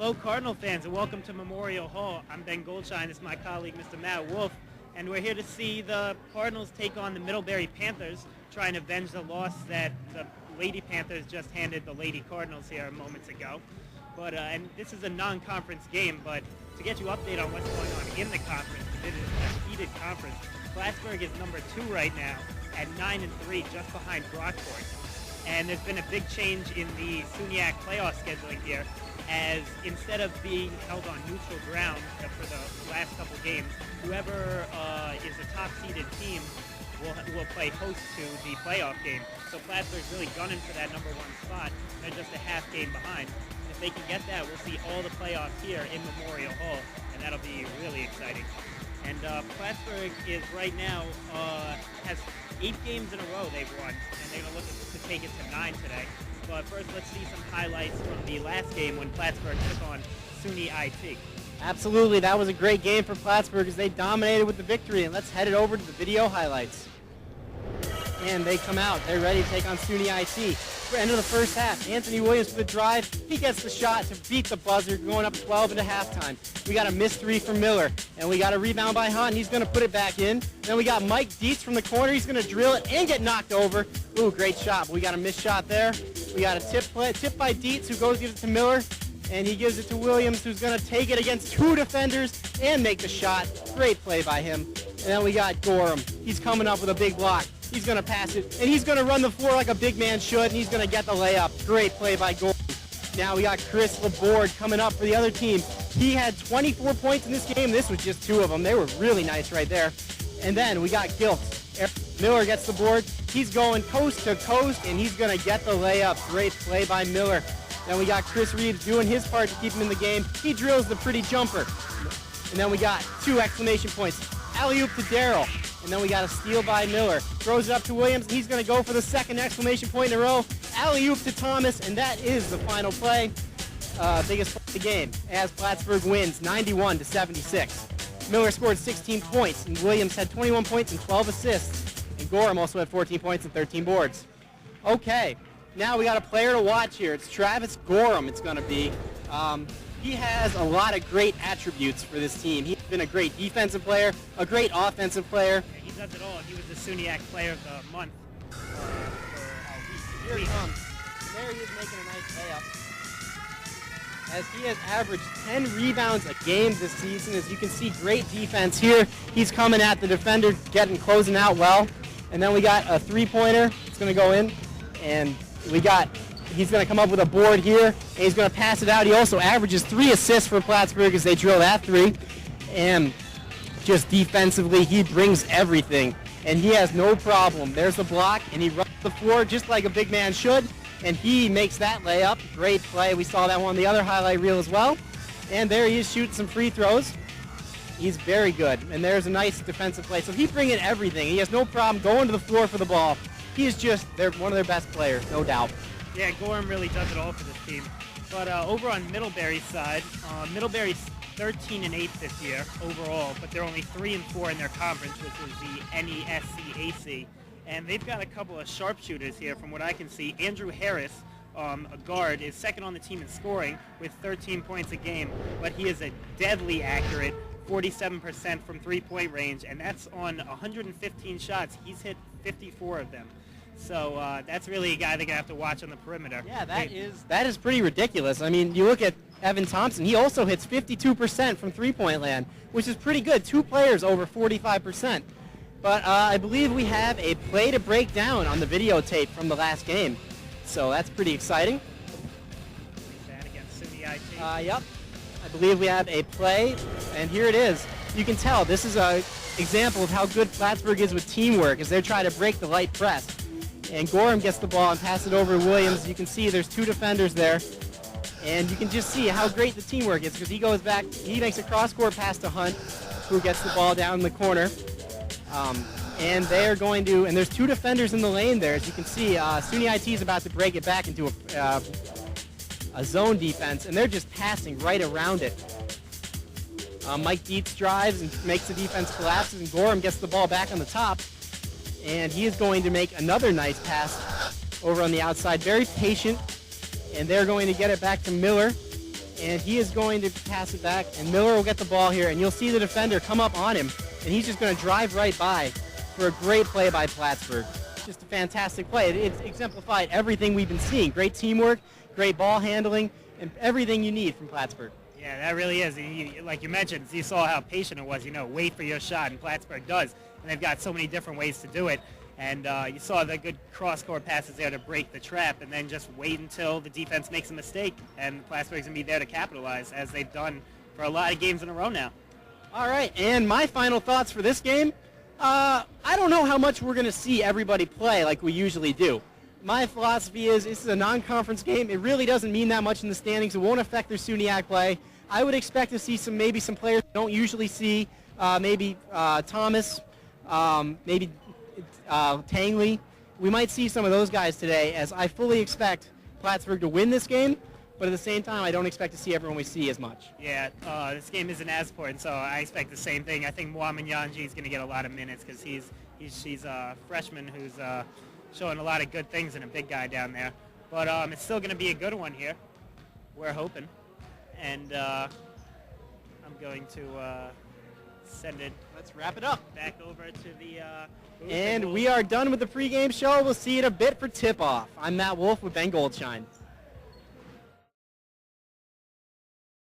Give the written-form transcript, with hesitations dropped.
Hello, Cardinal fans, and welcome to Memorial Hall. I'm Ben Goldshine. This is my colleague, Mr. Matt Wolf, and we're here to see the Cardinals take on the Middlebury Panthers, trying to avenge the loss that the Lady Panthers just handed the Lady Cardinals here moments ago. But and this is a non-conference game, but to get you updated on what's going on in the conference, it is a heated conference. Plattsburgh is number 2 right now at 9-3, just behind Brockport. And there's been a big change in the SUNYAC playoff scheduling here, as instead of being held on neutral ground for the last couple games, whoever is a top-seeded team will play host to the playoff game. So Plattsburgh's really gunning for that number 1 spot. They're just a half game behind. If they can get that, we'll see all the playoffs here in Memorial Hall, and that'll be really exciting. And Plattsburgh is right now has 8 games in a row they've won, and they're going to look to take it to 9 today. But first, let's see some highlights from the last game when Plattsburgh took on SUNY IT. Absolutely, that was a great game for Plattsburgh as they dominated with the victory. And let's head it over to the video highlights. And they come out. They're ready to take on SUNY IT. For end of the first half, Anthony Williams with the drive. He gets the shot to beat the buzzer, going up 12 into halftime. We got a missed 3 from Miller, and we got a rebound by Hunt. He's going to put it back in. Then we got Mike Dietz from the corner. He's going to drill it and get knocked over. Ooh, great shot. But we got a missed shot there. We got a tip by Dietz, who gives it to Miller, and he gives it to Williams, who's going to take it against 2 defenders and make the shot. Great play by him. And then we got Gorham. He's coming up with a big block. He's going to pass it, and he's going to run the floor like a big man should, and he's going to get the layup. Great play by Gorham. Now we got Chris Laborde coming up for the other team. He had 24 points in this game. This was just 2 of them. They were really nice right there. And then we got Gilt. Miller gets the board. He's going coast to coast, and he's going to get the layup. Great play by Miller. Then we got Chris Reeves doing his part to keep him in the game. He drills the pretty jumper. And then we got 2 exclamation points. Alley-oop to Darrell. And then we got a steal by Miller. Throws it up to Williams. He's going to go for the 2nd exclamation point in a row. Alley-oop to Thomas, and that is the final play. Biggest play of the game as Plattsburgh wins 91-76. Miller scored 16 points, and Williams had 21 points and 12 assists. And Gorham also had 14 points and 13 boards. Okay, now we got a player to watch here. It's Travis Gorham, it's going to be. He has a lot of great attributes for this team. He's been a great defensive player, a great offensive player. Yeah, he does it all. He was the SUNYAC Player of the Month for a week. Here he comes. And there he is making a nice layup. As he has averaged 10 rebounds a game this season. As you can see, great defense here. He's coming at the defender, closing out well. And then we got a 3-pointer. It's going to go in. And he's going to come up with a board here, and he's going to pass it out. He also averages 3 assists for Plattsburgh as they drill that 3. And just defensively, he brings everything, and he has no problem. There's the block, and he runs the floor just like a big man should, and he makes that layup. Great play. We saw that one on the other highlight reel as well. And there he is shooting some free throws. He's very good, and there's a nice defensive play. So he's bringing everything. He has no problem going to the floor for the ball. He is just one of their best players, no doubt. Yeah, Gorham really does it all for this team. But over on Middlebury's side, Middlebury's 13-8 this year overall, but they're only 3-4 in their conference, which is the NESCAC. And they've got a couple of sharpshooters here from what I can see. Andrew Harris, a guard, is 2nd on the team in scoring with 13 points a game, but he is a deadly accurate 47% from 3-point range, and that's on 115 shots. He's hit 54 of them. So that's really a guy they're going to have to watch on the perimeter. Yeah, that is pretty ridiculous. I mean, you look at Evan Thompson. He also hits 52% from 3-point land, which is pretty good. 2 players over 45%. But I believe we have a play to break down on the videotape from the last game. So that's pretty exciting. That against SUNY IT. Yep. I believe we have a play, and here it is. You can tell this is an example of how good Plattsburgh is with teamwork as they're trying to break the light press. And Gorham gets the ball and passes it over to Williams. You can see there's 2 defenders there. And you can just see how great the teamwork is because he goes back, he makes a cross-court pass to Hunt, who gets the ball down in the corner. And they are going to, and there's 2 defenders in the lane there. As you can see, SUNY IT is about to break it back into a zone defense, and they're just passing right around it. Mike Dietz drives and makes the defense collapse, and Gorham gets the ball back on the top. And he is going to make another nice pass over on the outside. Very patient, and they're going to get it back to Miller. and he is going to pass it back, and Miller will get the ball here, and you'll see the defender come up on him, and he's just going to drive right by for a great play by Plattsburgh. Just a fantastic play. It exemplified everything we've been seeing. Great teamwork, great ball handling, and everything you need from Plattsburgh. Yeah, that really is. Like you mentioned, you saw how patient it was. Wait for your shot, and Plattsburgh does. And they've got so many different ways to do it. And you saw the good cross-court passes there to break the trap, and then just wait until the defense makes a mistake. And Plattsburgh's going to be there to capitalize, as they've done for a lot of games in a row now. All right, and my final thoughts for this game. I don't know how much we're going to see everybody play like we usually do. My philosophy is this is a non-conference game. It really doesn't mean that much in the standings. It won't affect their SUNYAC play. I would expect to see maybe some players we don't usually see, maybe Thomas, maybe Tangley. We might see some of those guys today, as I fully expect Plattsburgh to win this game, but at the same time, I don't expect to see everyone we see as much. Yeah, this game isn't as important, so I expect the same thing. I think Muhammad Yanji is going to get a lot of minutes because he's a freshman who's showing a lot of good things and a big guy down there. But it's still going to be a good one here. We're hoping. And I'm going to send it. Let's wrap it up. Back over to the booth. And we are done with the pregame show. We'll see you in a bit for tip-off. I'm Matt Wolf with Ben Goldshine.